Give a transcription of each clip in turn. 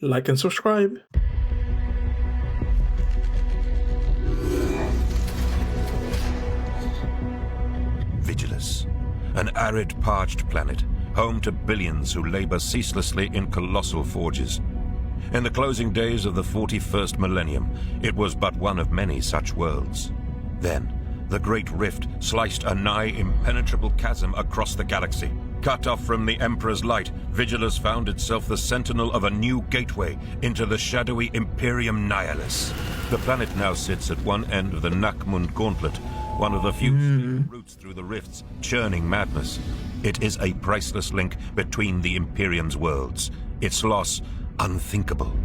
Like and subscribe. Vigilus, an arid, parched planet, home to billions who labor ceaselessly in colossal forges. In the closing days of the 41st millennium, it was but one of many such worlds. Then, the Great Rift sliced a nigh impenetrable chasm across the galaxy. Cut off from the Emperor's light, Vigilus found itself the sentinel of a new gateway into the shadowy Imperium Nihilus. The planet now sits at one end of the Nachmund gauntlet, one of the few sleek routes through the rifts, churning madness. It is a priceless link between the Imperium's worlds. Its loss, unthinkable.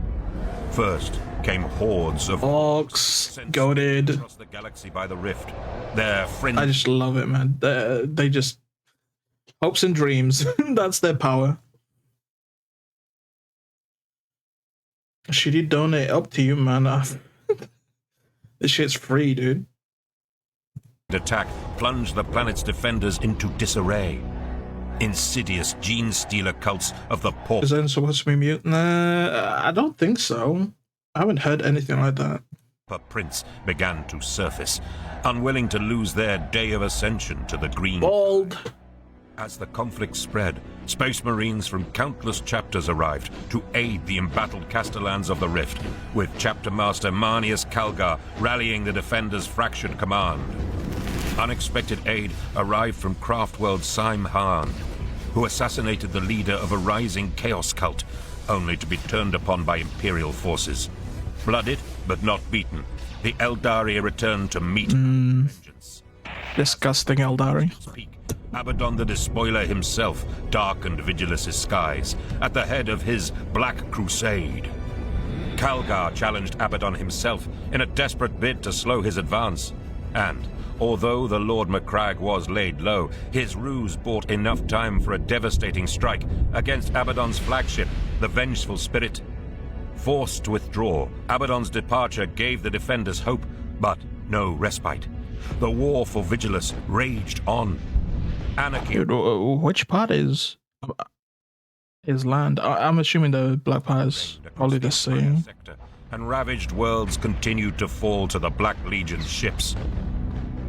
First came hordes of Orcs, goated. across the galaxy by the rift. Their friends. I just love it, man. They just hopes and dreams. That's their power. Should you donate up to you, man? This shit's free, dude. Attack plunged the planet's defenders into disarray. Insidious gene-stealer cults of the poor. Is that supposed to be mute? Nah, I don't think so. I haven't heard anything like that. Prince began to surface, unwilling to lose their day of ascension to the green. Bald. As the conflict spread, space marines from countless chapters arrived to aid the embattled Castellans of the Rift, with Chapter Master Marnius Calgar rallying the defenders' fractured command. Unexpected aid arrived from Craftworld Syme Hahn, who assassinated the leader of a rising chaos cult, only to be turned upon by Imperial forces. Blooded, but not beaten, the Eldari returned to meet vengeance. Disgusting Eldari. Abaddon the Despoiler himself darkened Vigilus' skies at the head of his Black Crusade. Calgar challenged Abaddon himself in a desperate bid to slow his advance. And, although the Lord Macragge was laid low, his ruse bought enough time for a devastating strike against Abaddon's flagship, the Vengeful Spirit. Forced to withdraw, Abaddon's departure gave the defenders hope, but no respite. The war for Vigilus raged on. Anarchy. Dude, which part is land? I'm assuming the black part is probably the same. And ravaged worlds continued to fall to the Black Legion's ships.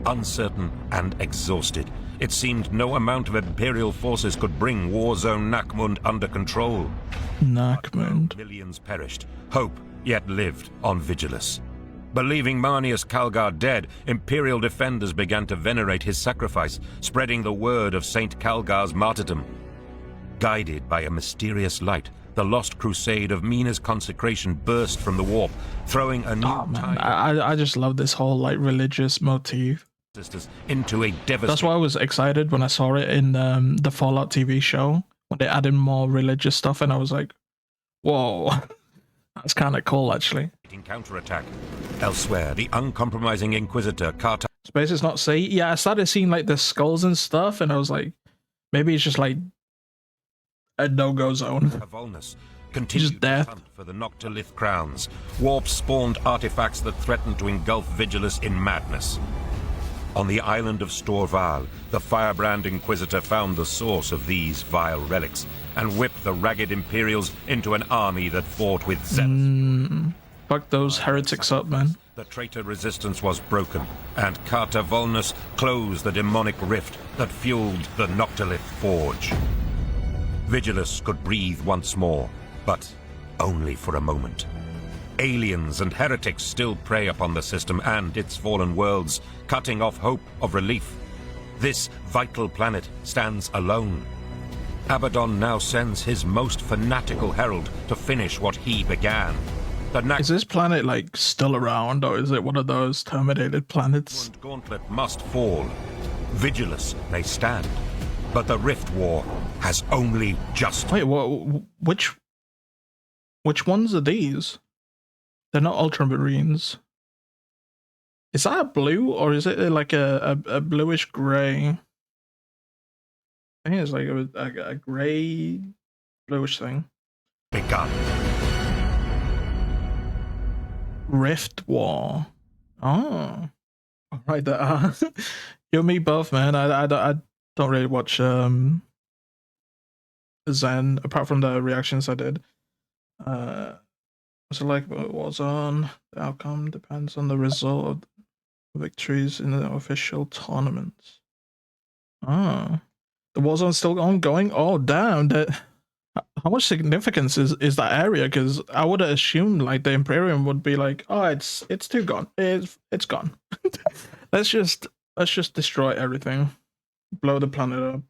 Uncertain and exhausted, it seemed no amount of Imperial forces could bring war zone Nachmund under control. Nachmund. Millions perished. Hope yet lived on Vigilus. Believing Marnius Calgar dead, Imperial defenders began to venerate his sacrifice, spreading the word of Saint Calgar's martyrdom. Guided by a mysterious light, the lost crusade of Mina's consecration burst from the warp, throwing a new tide I just love this whole like religious motif. into a devastating. That's why I was excited when I saw it in the Fallout TV show when they added more religious stuff, and I was like, "Whoa, that's kind of cool, actually." Counterattack. Elsewhere, the uncompromising Inquisitor Carter. Space is not safe. Yeah, I started seeing like the skulls and stuff, and I was like, maybe it's just like a no-go zone. Volnus continued Just death. to hunt for the Noctilith crowns. Warp spawned artifacts that threatened to engulf Vigilus in madness. On the island of Storval, the Firebrand Inquisitor found the source of these vile relics and whipped the ragged Imperials into an army that fought with zealous. Fuck those heretics up, man. The traitor resistance was broken, and Carter Volnus closed the demonic rift that fueled the Noctilith Forge. Vigilus could breathe once more, but only for a moment. Aliens and heretics still prey upon the system and its fallen worlds, cutting off hope of relief. This vital planet stands alone. Abaddon now sends his most fanatical herald to finish what he began. Is this planet like still around, or is it one of those terminated planets? The gauntlet must fall. Vigilus may stand, but the Rift War has only just. Wait, what? Which ones are these? They're not Ultramarines. Is that a blue, or is it like a bluish gray? I think it's like a gray, bluish thing. begun. Rift War. Oh, right there. You and me both, man. I don't really watch Zen apart from the reactions I did. Select what it was on. The outcome depends on the result of victories in the official tournaments. Oh, the warzone's still ongoing. Oh, damn! How much significance is that area? Because I would have assumed like the Imperium would be like, oh, it's too gone. It's gone. let's just destroy everything, blow the planet up.